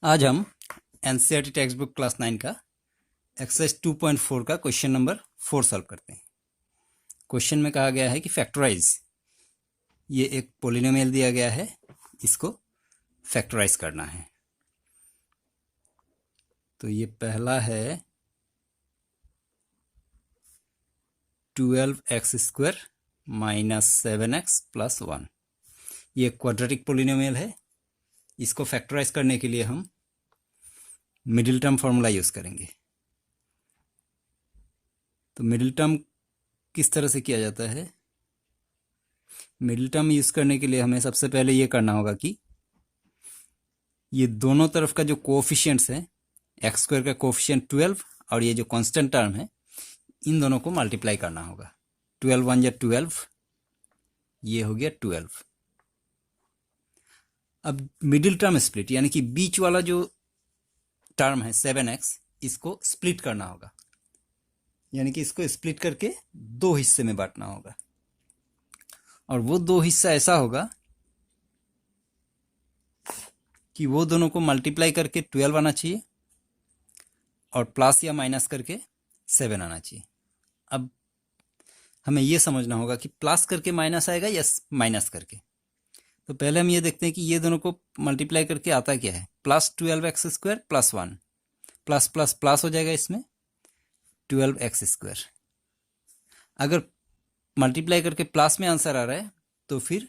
आज हम NCERT text book class 9 का एक्सरसाइज 2.4 का क्वेश्चन नंबर 4 सॉल्व करते हैं। क्वेश्चन में कहा गया है कि फैक्टराइज, ये एक पोलिनोमियल दिया गया है, इसको फैक्टराइज करना है। तो ये पहला है 12x² माइनस 7x प्लस 1। ये क्वाड्रेटिक पोलिनोमियल है। इसको फैक्टराइज करने के लिए हम मिडिल टर्म फॉर्मूला यूज करेंगे। तो मिडिल टर्म किस तरह से किया जाता है? मिडिल टर्म यूज करने के लिए हमें सबसे पहले ये करना होगा कि ये दोनों तरफ का जो कोएफिशिएंट्स है, x² का कोएफिशिएंट 12 और ये जो कांस्टेंट टर्म है, इन दोनों को मल्टीप्लाई करना होगा। 12 1 या 12, ये हो गया 12। अब मिडिल टर्म स्प्लिट, यानी कि बीच वाला जो टर्म है 7x, इसको स्प्लिट करना होगा, यानी कि इसको स्प्लिट करके दो हिस्से में बांटना होगा। और वो दो हिस्सा ऐसा होगा कि वो दोनों को मल्टीप्लाई करके 12 आना चाहिए और प्लस या माइनस करके 7 आना चाहिए। अब हमें ये समझना होगा कि प्लस करके माइनस आएगा या माइनस करके। तो पहले हम ये देखते हैं कि ये दोनों को मल्टीप्लाई करके आता क्या है। Plus 12x² plus 1, plus plus plus हो जाएगा इसमें 12x²। अगर मल्टीप्लाई करके प्लस में आंसर आ रहा है तो फिर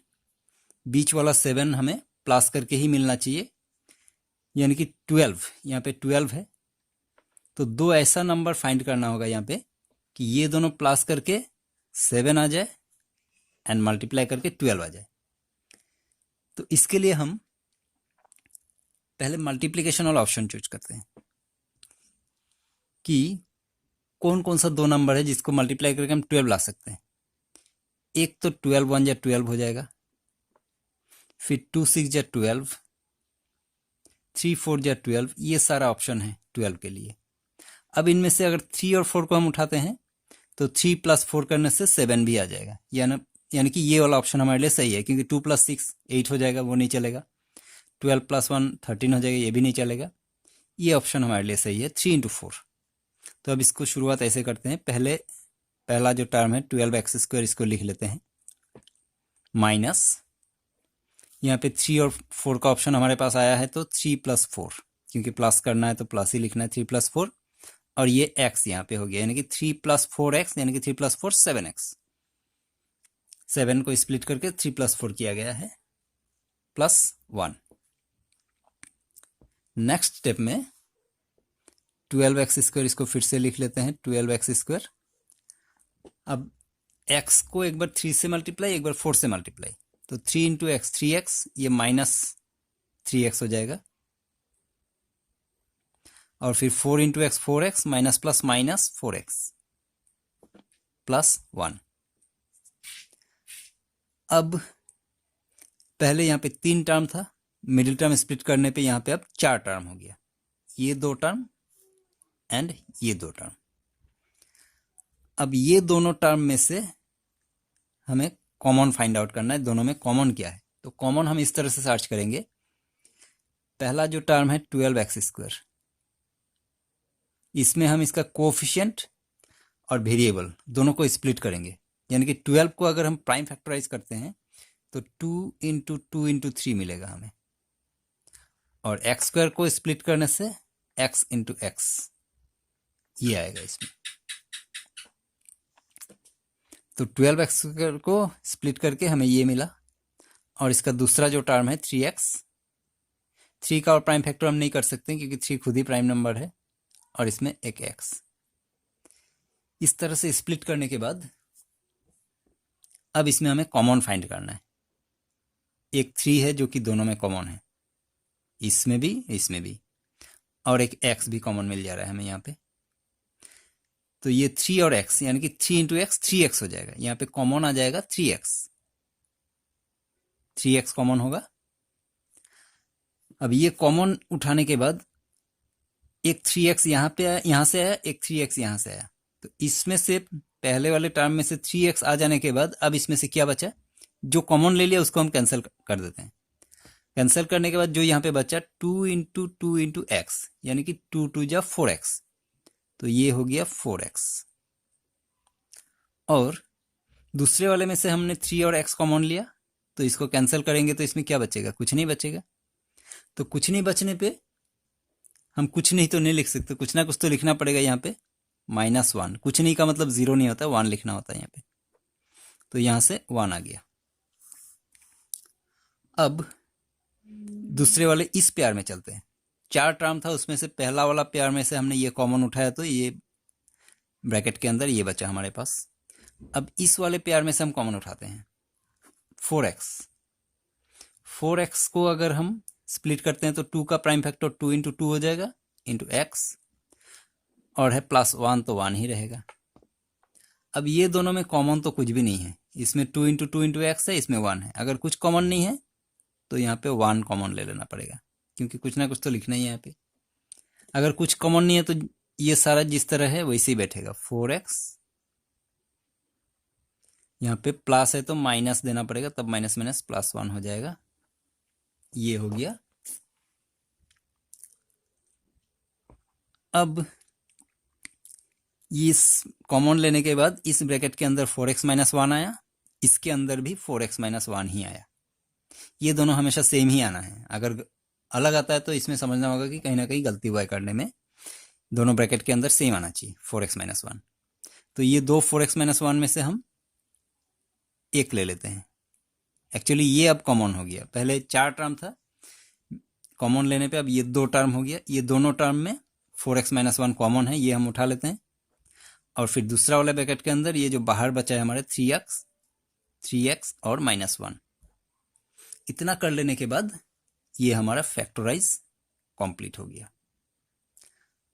बीच वाला 7 हमें प्लस करके ही मिलना चाहिए, यानी कि 12, यहाँ पे 12 है। तो दो ऐसा नंबर फाइंड करना होगा यहाँ पे कि ये दोनों प्लस करके 7 आ जाए एंड मल्टीप्लाई करके 12 आ जाए। तो इसके लिए हम पहले मल्टीप्लिकेशन वाला ऑप्शन चूज करते हैं कि कौन कौन सा दो नंबर है जिसको मल्टीप्लाई करके हम 12 ला सकते हैं। एक तो 12 1 या 12 हो जाएगा, फिर 2 6 या 12, 3 4 या 12, ये सारा ऑप्शन है 12 के लिए। अब इनमें से अगर 3 और 4 को हम उठाते हैं तो 3 + 4 करने से 7 भी आ जाएगा, यानी कि ये वाला ऑप्शन हमारे लिए सही है, क्योंकि 2 + 6 8 हो जाएगा, वो नहीं चलेगा। 12 + 1 13 हो जाएगा, ये भी नहीं चलेगा। ये ऑप्शन हमारे लिए सही है, 3 × 4। तो अब इसको शुरुआत ऐसे करते हैं। पहला जो टर्म है 12x², इसको लिख लेते हैं माइनस, यहाँ पे 3 और 4 का ऑप्शन हमारे पास आया है, तो 3 + 4, क्योंकि प्लस करना है तो प्लस ही लिखना है, 3 + 4। और ये x यहाँ पे हो गया, यानी कि 3 + 4x, यानी कि 3 + 4 7x। 7 को स्प्लिट करके 3 + 4 किया गया है, प्लस 1। नेक्स्ट स्टेप में 12x², इसको फिर से लिख लेते हैं 12x²। अब x को एक बार 3 से मल्टीप्लाई, एक बार 4 से मल्टीप्लाई, तो 3 × x 3x, ये -3x हो जाएगा। और फिर 4 × x 4x, minus plus minus 4x plus 1। अब पहले यहाँ पे 3 टर्म था, मिडिल टर्म स्प्लिट करने पे यहाँ पे अब 4 टर्म हो गया, ये 2 टर्म एंड ये 2 टर्म। अब ये दोनों टर्म में से हमें कॉमन फाइंड आउट करना है, दोनों में कॉमन क्या है। तो कॉमन हम इस तरह से सर्च करेंगे। पहला जो टर्म है 12x², इसमें हम इसका कोएफिशिएंट और वेरिएबल दोनों को स्प्लिट करेंगे, यानी कि 12 को अगर हम प्राइम फैक्टराइज करते हैं तो 2 × 2 × 3 मिलेगा हमें, और x² को स्प्लिट करने से x × x, ये आएगा इसमें। तो 12x² को स्प्लिट करके हमें ये मिला। और इसका दूसरा जो टर्म है 3x, 3 का और प्राइम फैक्टर हम नहीं कर सकते क्योंकि 3 खुद ही प्राइम नंबर है, और इसमें एक x। इस तरह से स्प्लिट करने के बाद अब इसमें हमें कॉमन फाइंड करना है। एक 3 है जो कि दोनों में कॉमन है, इसमें भी, और एक x भी कॉमन मिल जा रहा है हमें यहाँ पे। तो ये 3 और x, यानी कि 3 × x 3x हो जाएगा। यहाँ पे कॉमन आ जाएगा 3x कॉमन होगा। अब ये कॉमन उठाने के बाद एक 3x यहाँ पे आया, यहाँ से आया, एक 3x यहाँ से आया। तो इसमें से पहले वाले टर्म में से 3x आ जाने के बाद अब इसमें से क्या बचा, जो कॉमन ले लिया उसको हम कैंसिल कर देते हैं। कैंसिल करने के बाद जो यहाँ पे बचा 2 × 2 × x, यानी कि 2 × 2 = 4x, तो ये हो गया 4x। और दूसरे वाले में से हमने 3 और x कॉमन लिया, तो इसको कैंसिल करेंगे तो इसमें क्या बचेगा, कुछ नहीं बचेगा। तो कुछ नहीं बचने पे हम कुछ नहीं तो नहीं लिख सकते, कुछ ना कुछ तो लिखना पड़ेगा यहाँ पे। -1, कुछ नहीं का मतलब 0 नहीं होता, 1 लिखना होता है यहाँ पे। तो यहाँ से 1 आ गया। अब दूसरे वाले इस पेयर में चलते हैं। 4 टर्म था, उसमें से पहला वाला पेयर में से हमने ये कॉमन उठाया, तो ये ब्रैकेट के अंदर ये बचा हमारे पास। अब इस वाले पेयर में से हम कॉमन उठाते हैं 4x। 4x को अगर हम स्प्लिट करते हैं तो 2 का प्राइम फैक्टर 2 × 2 हो जाएगा इंटू x, और है +1 तो 1 ही रहेगा। अब ये दोनों में कॉमन तो कुछ भी नहीं है, इसमें 2 × 2 × x है, इसमें 1 है। अगर कुछ कॉमन नहीं है तो यहाँ पे 1 कॉमन ले लेना पड़ेगा, क्योंकि कुछ ना कुछ तो लिखना ही है यहाँ पे। अगर कुछ कॉमन नहीं है तो ये सारा जिस तरह है वैसे ही बैठेगा। 4x, यहाँ पे प्लस है तो माइनस देना पड़ेगा, तब माइनस माइनस +1 हो जाएगा। ये हो गया। अब इस कॉमन लेने के बाद इस ब्रैकेट के अंदर 4x - 1 आया, इसके अंदर भी 4x - 1 ही आया। ये दोनों हमेशा सेम ही आना है। अगर अलग आता है तो इसमें समझना होगा कि कहीं ना कहीं गलती हुआ है करने में। दोनों ब्रैकेट के अंदर सेम आना चाहिए 4x - 1। तो ये दो 4x - 1 में से हम एक ले लेते हैं। एक्चुअली ये अब कॉमन हो गया, पहले 4 टर्म था, कॉमन लेने पे अब ये 2 टर्म हो गया। ये दोनों टर्म में 4x - 1 कॉमन है, ये हम उठा लेते हैं। और फिर दूसरा वाला ब्रैकेट के अंदर ये जो बाहर बचा है हमारे 3x और -1, इतना कर लेने के बाद ये हमारा फैक्टराइज कंप्लीट हो गया।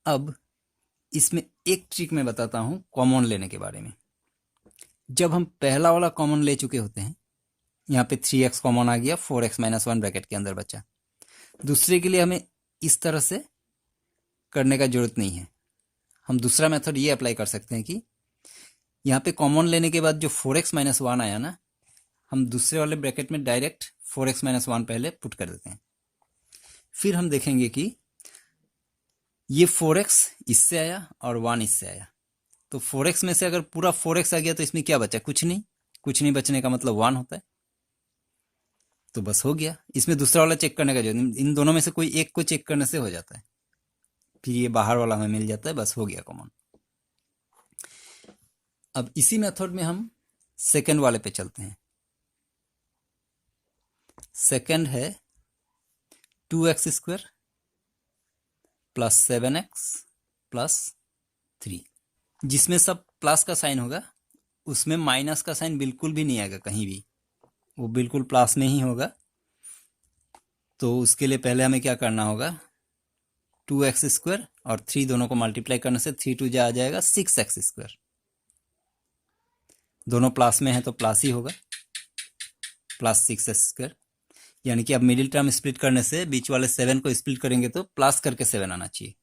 अब इसमें एक ट्रिक मैं बताता हूं कॉमन लेने के बारे में। जब हम पहला वाला कॉमन ले चुके होते हैं, यहाँ पे 3x कॉमन आ गया, 4x - 1 ब्रैकेट के अंदर बचा। दूसरे के लिए हमें इस तरह से करने का जरूरत नहीं है। हम दूसरा मेथड ये अप्लाई कर सकते हैं कि यहाँ पे कॉमन लेने के बाद जो 4x - 1 आया ना, हम दूसरे वाले ब्रैकेट में डायरेक्ट 4x - 1 पहले पुट कर देते हैं। फिर हम देखेंगे कि ये 4x इससे आया और 1 इससे आया, तो 4x में से अगर पूरा 4x आ गया तो इसमें क्या बचा, कुछ नहीं। कुछ नहीं बचने का मतलब 1 होता है, तो बस हो गया। इसमें दूसरा वाला चेक करने का जरूरत नहीं, इन दोनों में से कोई एक को चेक करने से हो जाता है। फिर ये बाहर वाला हमें मिल जाता है, बस हो गया कॉमन। अब इसी मेथड में हम सेकंड वाले पे चलते हैं। सेकंड है 2x² + 7x + 3, जिसमें सब प्लस का साइन होगा, उसमें माइनस का साइन बिल्कुल भी नहीं आएगा कहीं भी, वो बिल्कुल प्लस में ही होगा। तो उसके लिए पहले हमें क्या करना होगा, 2x² और 3 दोनों को मल्टीप्लाई करने से 3 × 2 आ जाएगा 6x²। दोनों प्लस में है तो प्लस ही होगा, +6x²। यानी कि अब मिडिल टर्म स्प्लिट करने से बीच वाले 7 को स्प्लिट करेंगे तो प्लस करके 7 आना चाहिए।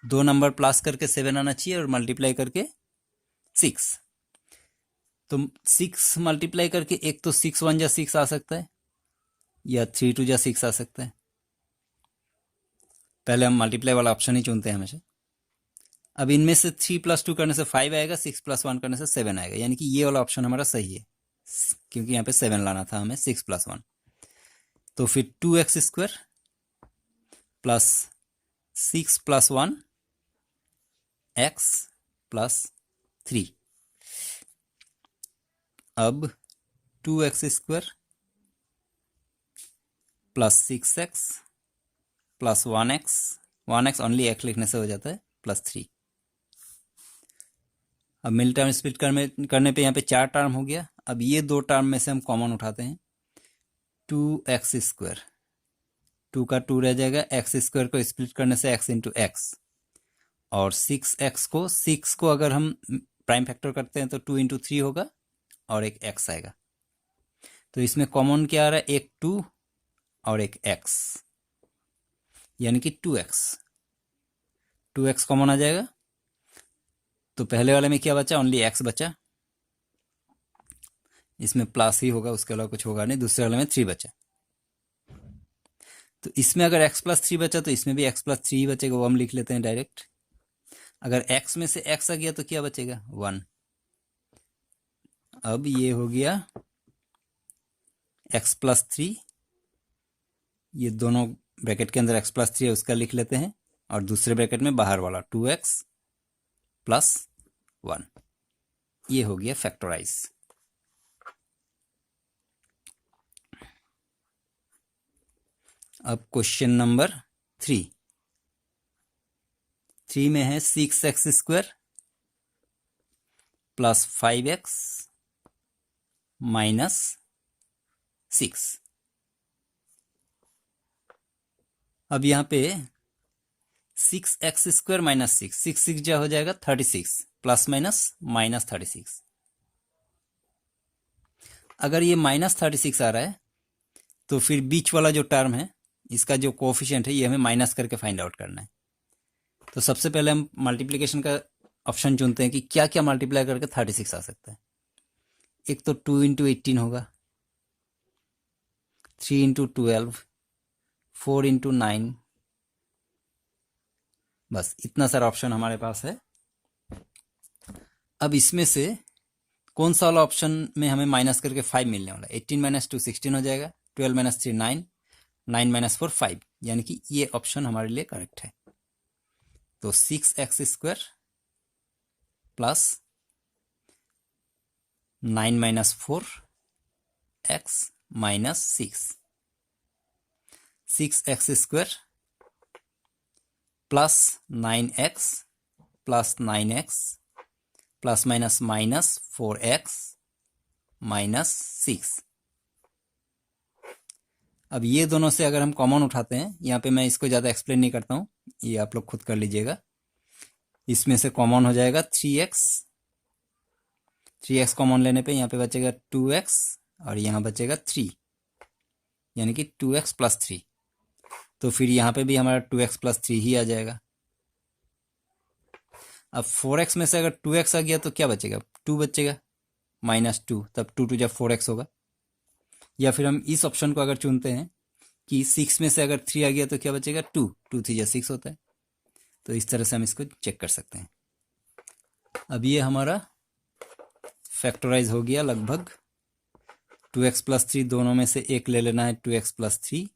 2 नंबर प्लस करके 7 आना चाहिए और मल्टीप्लाई करके 6। तो 6 मल्टीप्लाई करके एक तो 6 × 1 = 6 आ सकता है, या 3 × 2 = 6 आ सकता है। पहले हम मल्टीप्लाई वाला ऑप्शन ही चुनते हैं हमेशा। अब इनमें से 3 + 2 करने से 5 आएगा, 6 + 1 करने से 7 आएगा, यानी कि ये वाला ऑप्शन हमारा सही है, क्योंकि यहाँ पे 7 लाना था हमें 6 + 1। तो फिर 2x² + 6 + 1 x + 3। अब 2x² + 6x + 1x only x लिखने से हो जाता है +3। अब मिल टर्म स्प्लिट करने पे यहाँ पे 4 टर्म हो गया। अब ये 2 टर्म में से हम कॉमन उठाते हैं, 2x², 2 का 2 रह जाएगा, x² को स्प्लिट करने से x × x, और 6 को अगर हम प्राइम फैक्टर करते हैं तो 2 × 3 होगा और एक x आएगा। तो इसमें कॉमन क्या आ रहा है, एक 2 और एक x, यानी कि 2x कॉमन आ जाएगा। तो पहले वाले में क्या बचा, ओनली x बचा, इसमें प्लस ही होगा, उसके अलावा कुछ होगा नहीं। दूसरे वाले में 3 बचा। तो इसमें अगर x प्लस 3 बचा तो इसमें भी x प्लस 3 ही बचेगा, वो हम लिख लेते हैं डायरेक्ट। अगर x में से x आ गया तो क्या बचेगा, 1। अब ये हो गया x प्लस 3, ये दोनों ब्रैकेट के अंदर x प्लस 3 है उसका लिख लेते हैं, और दूसरे ब्रैकेट में बाहर वाला 2x प्लस 1, ये हो गया फैक्टराइज। अब क्वेश्चन नंबर 3 में है 6x square plus 5x minus 6। अब यहाँ पे 6x स्क्वायर माइनस 6, 6 जो हो जाएगा 36, प्लस माइनस 36। अगर ये माइनस 36 आ रहा है तो फिर बीच वाला जो टर्म है इसका जो कोफिशिएंट है ये हमें माइनस करके फाइंड आउट करना है। तो सबसे पहले हम मल्टीप्लिकेशन का ऑप्शन चुनते हैं कि क्या क्या मल्टीप्लाई करके 36 आ सकता है। एक तो 2 इंटू 18 होगा, 3 इंटू 12, 4 इंटू 9, बस इतना सारा ऑप्शन हमारे पास है। अब इसमें से कौन सा वाला ऑप्शन में हमें माइनस करके 5 मिलने वाला है। 18 माइनस 2 16 हो जाएगा, 12 माइनस 3 9, 9 माइनस 4 5, यानी कि ये ऑप्शन हमारे लिए करेक्ट है। तो 6x square plus 9 minus 4 x minus 6x square plus 9x plus 9x plus minus 4x minus 6। अब ये दोनों से अगर हम कॉमन उठाते हैं, यहाँ पे मैं इसको ज़्यादा एक्सप्लेन नहीं करता हूँ, ये आप लोग खुद कर लीजिएगा। इसमें से कॉमन हो जाएगा 3x कॉमन लेने पे यहाँ पे बचेगा 2x और यहाँ बचेगा 3, यानी कि 2x प्लस 3। तो फिर यहाँ पे भी हमारा 2x प्लस 3 ही आ जाएगा। अब 4x में से अगर 2x आ गया तो क्या बचेगा, 2 बचेगा, माइनस 2, तब 2 2 जब 4x होगा। या फिर हम इस ऑप्शन को अगर चुनते हैं कि 6 में से अगर 3 आ गया तो क्या बचेगा, 2 2 3 या 6 होता है। तो इस तरह से हम इसको चेक कर सकते हैं। अब ये हमारा फैक्टराइज हो गया लगभग। 2x प्लस 3 दोनों में से एक ले लेना है, 2x प्लस 3,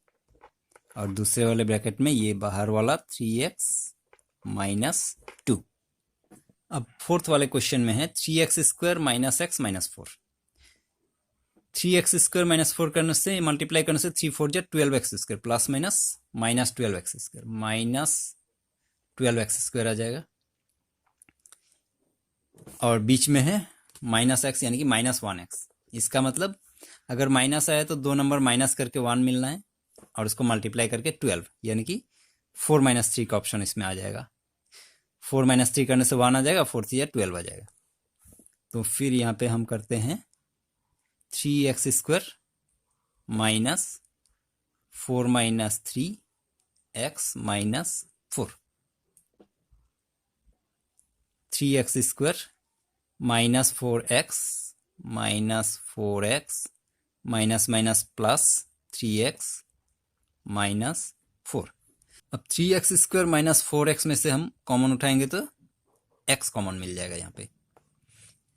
और दूसरे वाले ब्रैकेट में ये बाहर वाला 3x माइनस 2। अब फोर्थ वाले क्वेश्चन में है 3x square minus x minus 4। 3x square minus 4 करने से, मल्टीप्लाई करने से 3 4 जा 12x square plus minus 12x square minus 12x square आ जाएगा, और बीच में है माइनस x यानी कि माइनस 1x। इसका मतलब अगर माइनस आया तो 2 नंबर माइनस करके 1 मिलना है, और उसको मल्टीप्लाई करके 12, यानी कि 4 माइनस 3 का ऑप्शन इसमें आ जाएगा। 4 माइनस 3 करने से 1 आ जाएगा, 4 3 या 12 आ जाएगा। तो फिर यहाँ पे हम करते हैं 3x square minus 4 minus 3x minus 4, 3x square minus 4x minus 4x minus minus plus 3x minus 4। अब 3x स्क्वायर माइनस 4x में से हम कॉमन उठाएंगे तो x कॉमन मिल जाएगा। यहाँ पे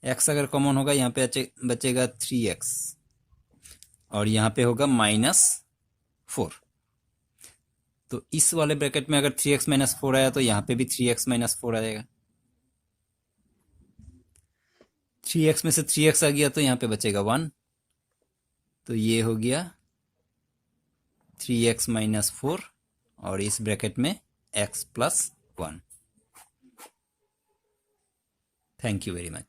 x अगर कॉमन होगा यहाँ पे बचेगा 3x, और यहाँ पे होगा माइनस 4। तो इस वाले ब्रैकेट में अगर 3x माइनस 4 आया तो यहाँ पे भी 3x माइनस 4 आ जाएगा। 3x में से 3x आ गया तो यहाँ पे बचेगा 1, तो ये हो गया 3x माइनस 4, और इस ब्रैकेट में x plus 1। Thank you very much.